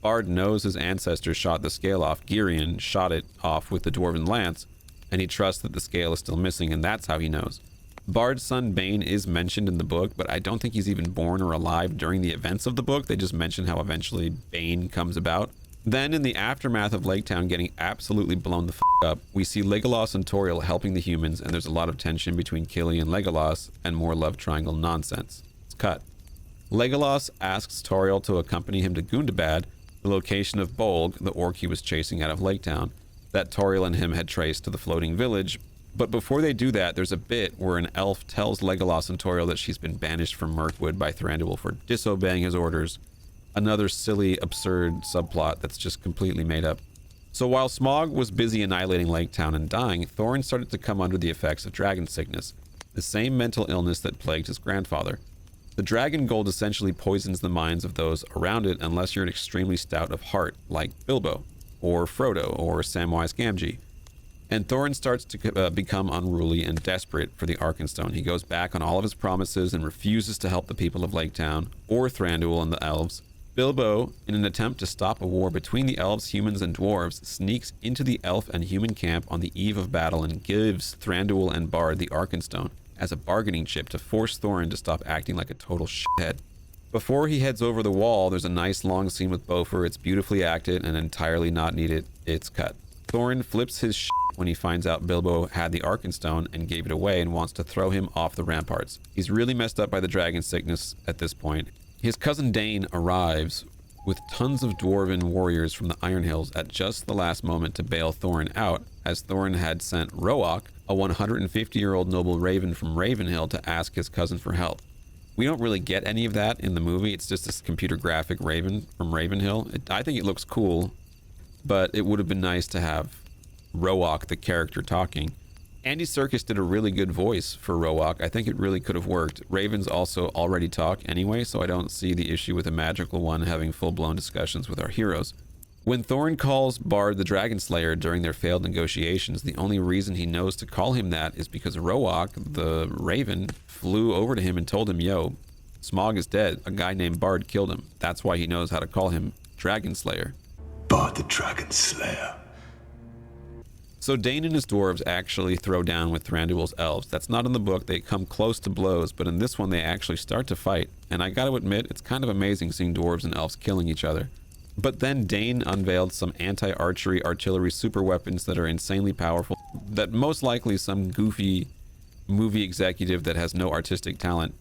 Bard knows his ancestors shot the scale off. Girion shot it off with the dwarven lance, and he trusts that the scale is still missing, and that's how he knows. Bard's son Bane is mentioned in the book, but I don't think he's even born or alive during the events of the book. They just mention how eventually Bane comes about. Then, in the aftermath of Lake Town getting absolutely blown the f*** up, we see Legolas and Tauriel helping the humans, and there's a lot of tension between Killy and Legolas, and more love triangle nonsense. Cut. Legolas asks Tauriel to accompany him to Gundabad, the location of Bolg, the orc he was chasing out of Lake Town, that Tauriel and him had traced to the floating village. But before they do that, there's a bit where an elf tells Legolas and Tauriel that she's been banished from Mirkwood by Thranduil for disobeying his orders. Another silly, absurd subplot that's just completely made up. So while Smaug was busy annihilating Lake Town and dying, Thorin started to come under the effects of dragon sickness, the same mental illness that plagued his grandfather. The dragon gold essentially poisons the minds of those around it unless you're extremely stout of heart, like Bilbo, or Frodo, or Samwise Gamgee. And Thorin starts to become unruly and desperate for the Arkenstone. He goes back on all of his promises and refuses to help the people of Lake Town, or Thranduil and the elves. Bilbo, in an attempt to stop a war between the elves, humans, and dwarves, sneaks into the elf and human camp on the eve of battle and gives Thranduil and Bard the Arkenstone as a bargaining chip to force Thorin to stop acting like a total shithead. Before he heads over the wall, there's a nice long scene with Beaufort. It's beautifully acted and entirely not needed. It's cut. Thorin flips his shit when he finds out Bilbo had the Arkenstone and gave it away and wants to throw him off the ramparts. He's really messed up by the dragon sickness at this point. His cousin Dane arrives with tons of dwarven warriors from the Iron Hills at just the last moment to bail Thorin out, as Thorin had sent Roak, a 150-year-old noble raven from Ravenhill, to ask his cousin for help. We don't really get any of that in the movie. It's just this computer graphic raven from Ravenhill. I think it looks cool, but it would have been nice to have Roak, the character, talking. Andy Serkis did a really good voice for Roak. I think it really could have worked. Ravens also already talk anyway, so I don't see the issue with a magical one having full-blown discussions with our heroes. When Thorin calls Bard the Dragon Slayer during their failed negotiations, the only reason he knows to call him that is because Roak, the raven, flew over to him and told him, yo, Smaug is dead. A guy named Bard killed him. That's why he knows how to call him Dragon Slayer. Bard the Dragon Slayer. So Dane and his dwarves actually throw down with Thranduil's elves. That's not in the book. They come close to blows, but in this one they actually start to fight. And I gotta admit, it's kind of amazing seeing dwarves and elves killing each other. But then Dane unveiled some anti-archery artillery super weapons that are insanely powerful, that most likely some goofy movie executive that has no artistic talent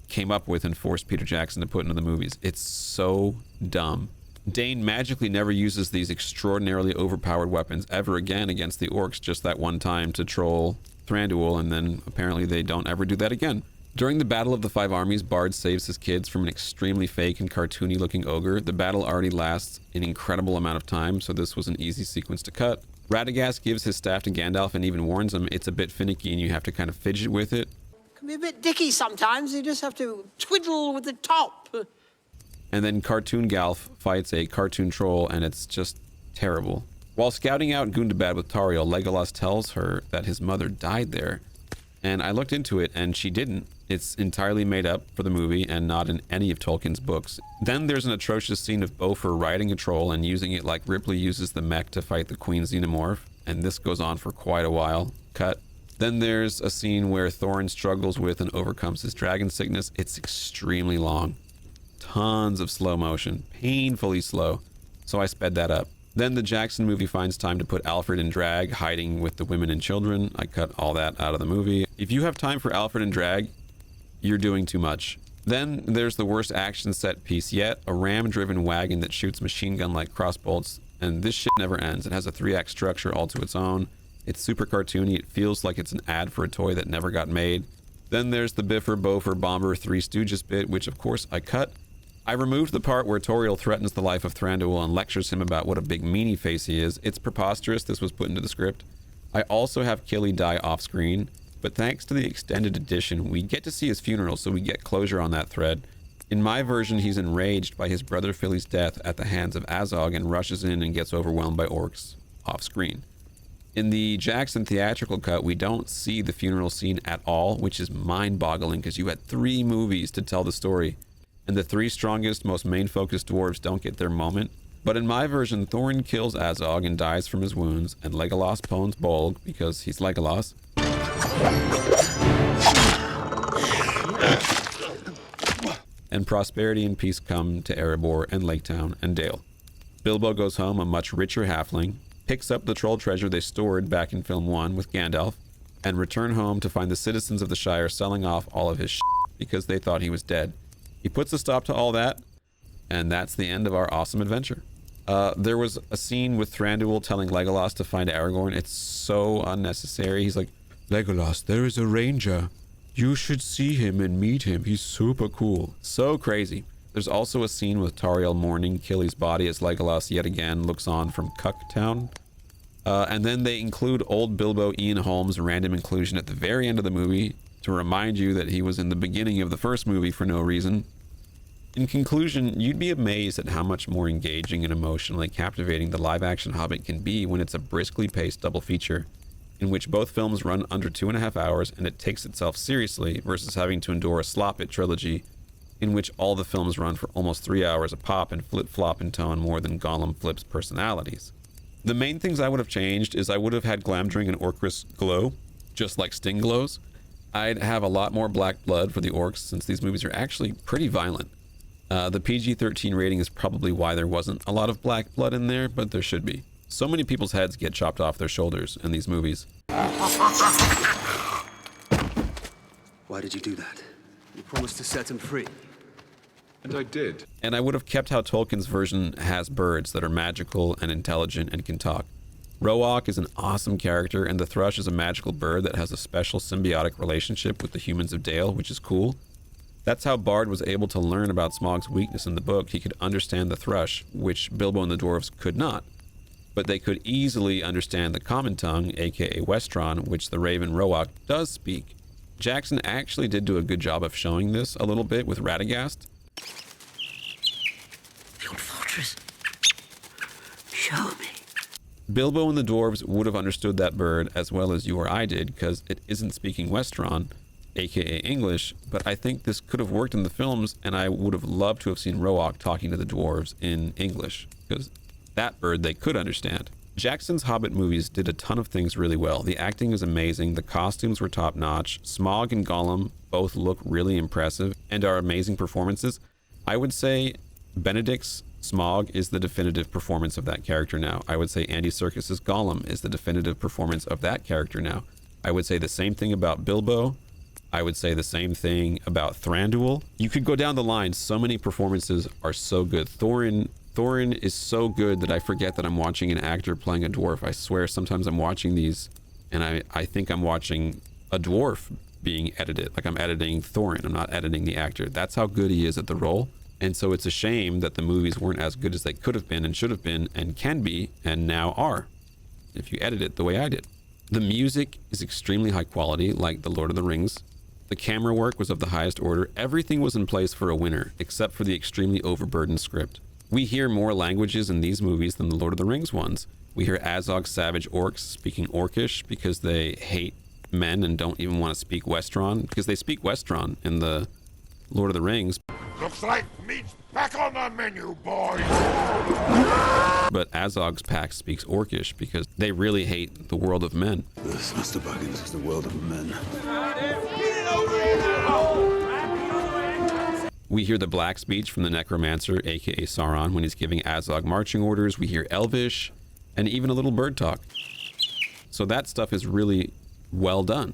came up with and forced Peter Jackson to put into the movies. It's so dumb. Dane magically never uses these extraordinarily overpowered weapons ever again against the orcs, just that one time to troll Thranduil, and then apparently they don't ever do that again. During the Battle of the Five Armies, Bard saves his kids from an extremely fake and cartoony looking ogre. The battle already lasts an incredible amount of time, so this was an easy sequence to cut. Radagast gives his staff to Gandalf and even warns him it's a bit finicky and you have to kind of fidget with it. Can be a bit dicky sometimes, you just have to twiddle with the top. And then Cartoon Galf fights a cartoon troll, and it's just terrible. While scouting out Gundabad with Tauriel, Legolas tells her that his mother died there. And I looked into it, and she didn't. It's entirely made up for the movie and not in any of Tolkien's books. Then there's an atrocious scene of Beaufort riding a troll and using it like Ripley uses the mech to fight the Queen Xenomorph. And this goes on for quite a while. Cut. Then there's a scene where Thorin struggles with and overcomes his dragon sickness. It's extremely long. Tons of slow motion, painfully slow. So I sped that up. Then the Jackson movie finds time to put Alfred in drag, hiding with the women and children. I cut all that out of the movie. If you have time for Alfred in drag, you're doing too much. Then there's the worst action set piece yet, a ram-driven wagon that shoots machine gun-like crossbolts, and this shit never ends. It has a 3-act structure all to its own. It's super cartoony. It feels like it's an ad for a toy that never got made. Then there's the Biffer, Bofer, Bomber, Three Stooges bit, which of course I cut. I removed the part where Tauriel threatens the life of Thranduil and lectures him about what a big meanie face he is. It's preposterous. This was put into the script. I also have Killy die off screen, but thanks to the extended edition, we get to see his funeral, so we get closure on that thread. In my version, he's enraged by his brother Philly's death at the hands of Azog and rushes in and gets overwhelmed by orcs off screen. In the Jackson theatrical cut, we don't see the funeral scene at all, which is mind-boggling because you had 3 movies to tell the story. And the 3 strongest, most main-focused dwarves don't get their moment. But in my version, Thorin kills Azog and dies from his wounds, and Legolas pawns Bolg because he's Legolas. And prosperity and peace come to Erebor and Laketown and Dale. Bilbo goes home a much richer halfling, picks up the troll treasure they stored back in film 1 with Gandalf, and return home to find the citizens of the Shire selling off all of his shit because they thought he was dead. He puts a stop to all that, and that's the end of our awesome adventure. There was a scene with Thranduil telling Legolas to find Aragorn. It's so unnecessary. He's like, Legolas, there is a ranger. You should see him and meet him. He's super cool. So crazy. There's also a scene with Tauriel mourning Killy's body as Legolas yet again looks on from Cucktown. And then they include old Bilbo Ian Holmes' random inclusion at the very end of the movie to remind you that he was in the beginning of the first movie for no reason. In conclusion, you'd be amazed at how much more engaging and emotionally captivating the live-action Hobbit can be when it's a briskly paced double feature, in which both films run under 2.5 hours and it takes itself seriously versus having to endure a slop-it trilogy in which all the films run for almost 3 hours a pop and flip-flop in tone more than Gollum flips personalities. The main things I would have changed is I would have had Glamdring and Orcris glow, just like Sting glows. I'd have a lot more black blood for the orcs since these movies are actually pretty violent. The PG-13 rating is probably why there wasn't a lot of black blood in there, but there should be. So many people's heads get chopped off their shoulders in these movies. Why did you do that? You promised to set him free. And I did. And I would have kept how Tolkien's version has birds that are magical and intelligent and can talk. Roark is an awesome character, and the thrush is a magical bird that has a special symbiotic relationship with the humans of Dale, which is cool. That's how Bard was able to learn about Smaug's weakness in the book. He could understand the thrush, which Bilbo and the dwarves could not. But they could easily understand the common tongue, aka Westron, which the raven Roark does speak. Jackson actually did do a good job of showing this a little bit with Radagast. The old fortress. Show me. Bilbo and the dwarves would have understood that bird as well as you or I did, because it isn't speaking Westron, aka English, but I think this could have worked in the films, and I would have loved to have seen Roark talking to the dwarves in English, because that bird they could understand. Jackson's Hobbit movies did a ton of things really well. The acting is amazing, the costumes were top-notch, Smaug and Gollum both look really impressive and are amazing performances. I would say Benedict's Smaug is the definitive performance of that character now. I would say Andy Serkis's Gollum is the definitive performance of that character now. I would say the same thing about Bilbo. I would say the same thing about Thranduil. You could go down the line. So many performances are so good. Thorin is so good that I forget that I'm watching an actor playing a dwarf. I swear sometimes I'm watching these and I think I'm watching a dwarf being edited. Like I'm editing Thorin. I'm not editing the actor. That's how good he is at the role. And so it's a shame that the movies weren't as good as they could have been and should have been and can be and now are, if you edit it the way I did. The music is extremely high quality, like The Lord of the Rings. The camera work was of the highest order. Everything was in place for a winner, except for the extremely overburdened script. We hear more languages in these movies than the Lord of the Rings ones. We hear Azog's savage orcs speaking Orcish because they hate men and don't even want to speak Westron, because they speak Westron in the Lord of the Rings. Looks like meat's back on the menu, boys! But Azog's pack speaks Orcish because they really hate the world of men. This, Master Baggins, is the world of men. We hear the black speech from the Necromancer, aka Sauron, when he's giving Azog marching orders. We hear Elvish, and even a little bird talk. So that stuff is really well done.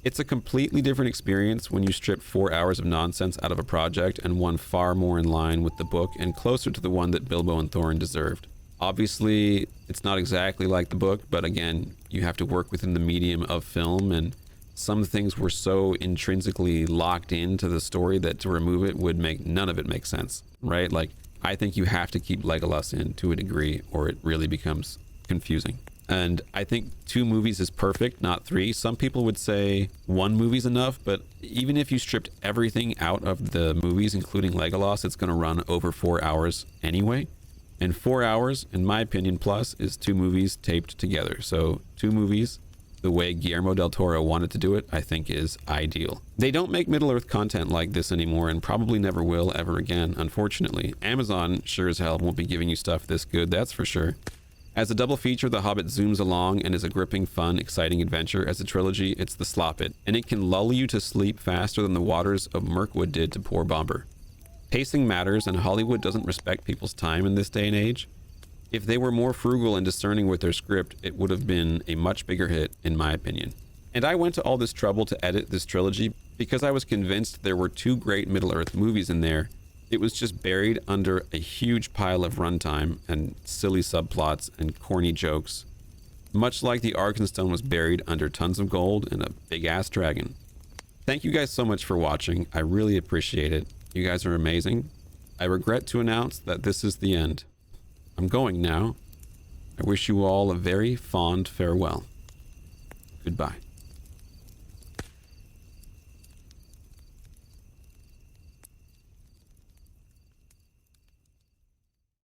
It's a completely different experience when you strip 4 hours of nonsense out of a project, and one far more in line with the book and closer to the one that Bilbo and Thorin deserved. Obviously, it's not exactly like the book, but again, you have to work within the medium of film, and some things were so intrinsically locked into the story that to remove it would make none of it make sense, right? Like, I think you have to keep Legolas in to a degree, or it really becomes confusing. And I think 2 movies is perfect, not 3. Some people would say 1 movie's enough, but even if you stripped everything out of the movies, including Legolas, it's going to run over 4 hours anyway. And 4 hours, in my opinion, plus is 2 movies taped together. So 2 movies, the way Guillermo del Toro wanted to do it, I think is ideal. They don't make Middle-earth content like this anymore, and probably never will ever again, unfortunately. Amazon sure as hell won't be giving you stuff this good, that's for sure. As a double feature, The Hobbit zooms along and is a gripping, fun, exciting adventure. As a trilogy, it's the slop it, and it can lull you to sleep faster than the waters of Mirkwood did to poor Bomber. Pacing matters, and Hollywood doesn't respect people's time in this day and age. If they were more frugal and discerning with their script, it would have been a much bigger hit, in my opinion. And I went to all this trouble to edit this trilogy because I was convinced there were 2 great Middle-earth movies in there. It was just buried under a huge pile of runtime and silly subplots and corny jokes, much like the Arkenstone was buried under tons of gold and a big-ass dragon. Thank you guys so much for watching. I really appreciate it. You guys are amazing. I regret to announce that this is the end. I'm going now. I wish you all a very fond farewell. Goodbye.